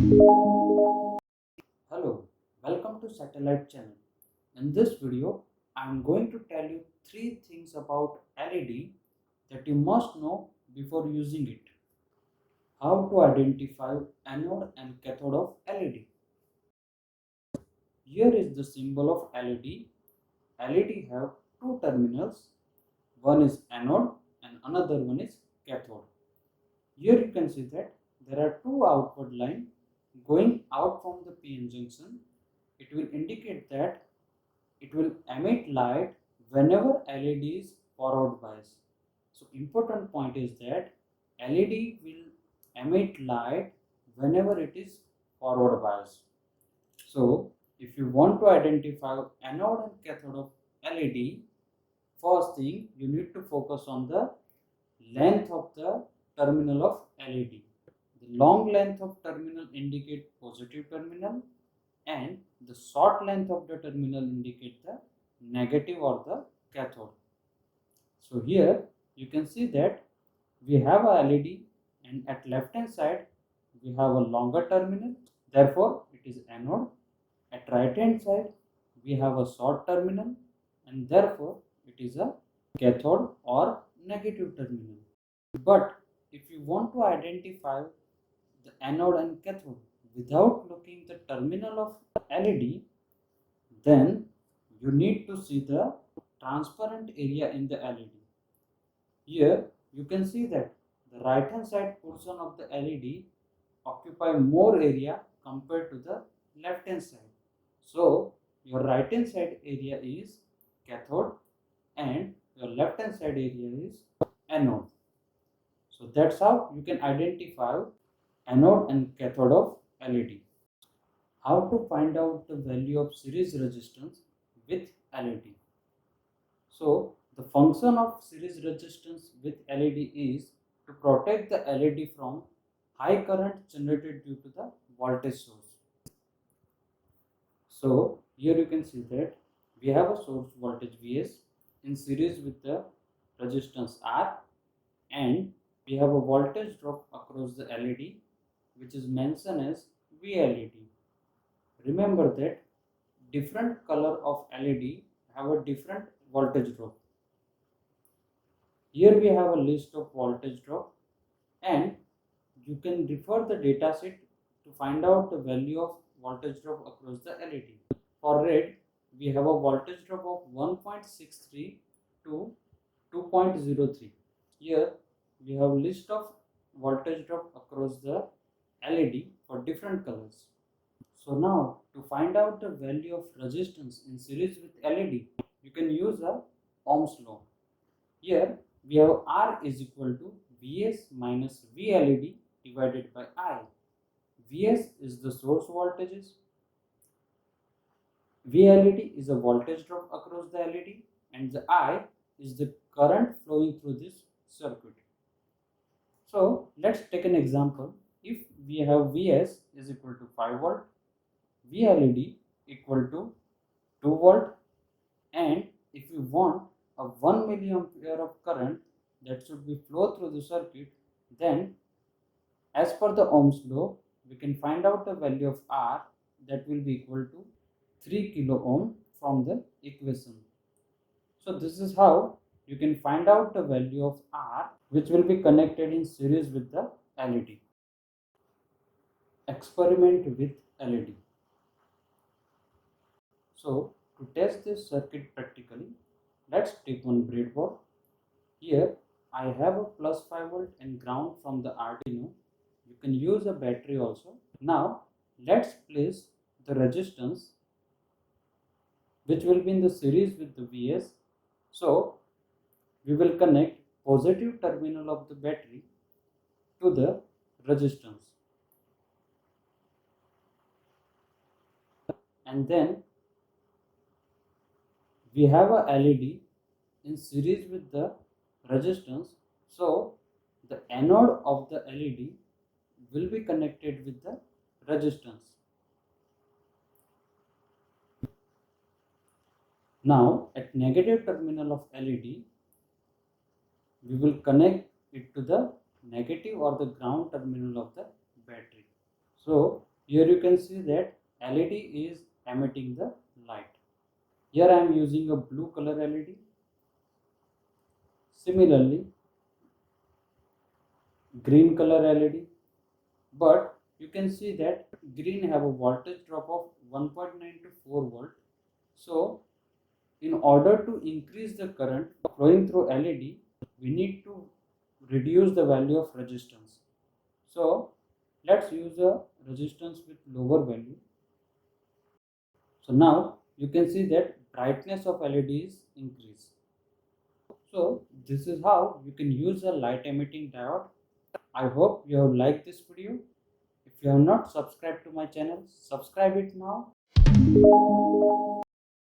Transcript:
Hello, welcome to Satellite Channel. In this video, I am going to tell you 3 things about LED that you must know before using it. How to identify anode and cathode of LED. Here is the symbol of LED. LED have two terminals. One is anode and another one is cathode. Here you can see that there are two outward lines going out from the PN junction. It will indicate that it will emit light whenever LED is forward bias. So important point is that LED will emit light whenever it is forward bias. So if you want to identify anode and cathode of LED, first thing you need to focus on the length of the terminal of LED. The long length of terminal indicate positive terminal and the short length of the terminal indicate the negative or the cathode. So here you can see that we have a LED and at left hand side we have a longer terminal, therefore it is anode. At right hand side we have a short terminal and therefore it is a cathode or negative terminal. But if you want to identify the anode and cathode without looking the terminal of LED, then you need to see the transparent area in the LED. Here you can see that the right hand side portion of the LED occupy more area compared to the left hand side. So your right hand side area is cathode and your left hand side area is anode. So that's how you can identify anode and cathode of LED. How to find out the value of series resistance with LED? So the function of series resistance with LED is to protect the LED from high current generated due to the voltage source. So here you can see that we have a source voltage Vs in series with the resistance R, and we have a voltage drop across the LED which is mentioned as VLED. Remember that different color of LED have a different voltage drop. Here we have a list of voltage drop and you can refer the dataset to find out the value of voltage drop across the LED. For red, we have a voltage drop of 1.63 to 2.03. Here we have list of voltage drop across the LED for different colors. So now to find out the value of resistance in series with LED, you can use a Ohm's law. Here we have R is equal to Vs minus VLED divided by I. Vs is the source voltages, VLED is a voltage drop across the LED, and the I is the current flowing through this circuit. So let's take an example. If we have Vs is equal to 5 volt, VLED equal to 2 volt, and if you want a 1 milliampere of current that should be flow through the circuit, then as per the Ohm's law we can find out the value of R, that will be equal to 3 kilo ohm from the equation. So this is how you can find out the value of R which will be connected in series with the LED. Experiment with LED. So to test this circuit practically, let's take one breadboard. Here I have a plus 5 volt and ground from the Arduino. You can use a battery also. Now let's place the resistance which will be in the series with the Vs. So we will connect positive terminal of the battery to the resistance, and then we have a LED in series with the resistance. So the anode of the LED will be connected with the resistance. Now at negative terminal of LED, we will connect it to the negative or the ground terminal of the battery. So Here you can see that LED is emitting the light. Here I am using a blue color LED. Similarly, green color LED, but you can see that green have a voltage drop of 1.9 to 4 volt. So in order to increase the current flowing through LED, we need to reduce the value of resistance. So let's use a resistance with lower value. So now you can see that brightness of LED is increased. So this is how you can use a light emitting diode. I hope you have liked this video. If you have not subscribed to my channel, subscribe it now.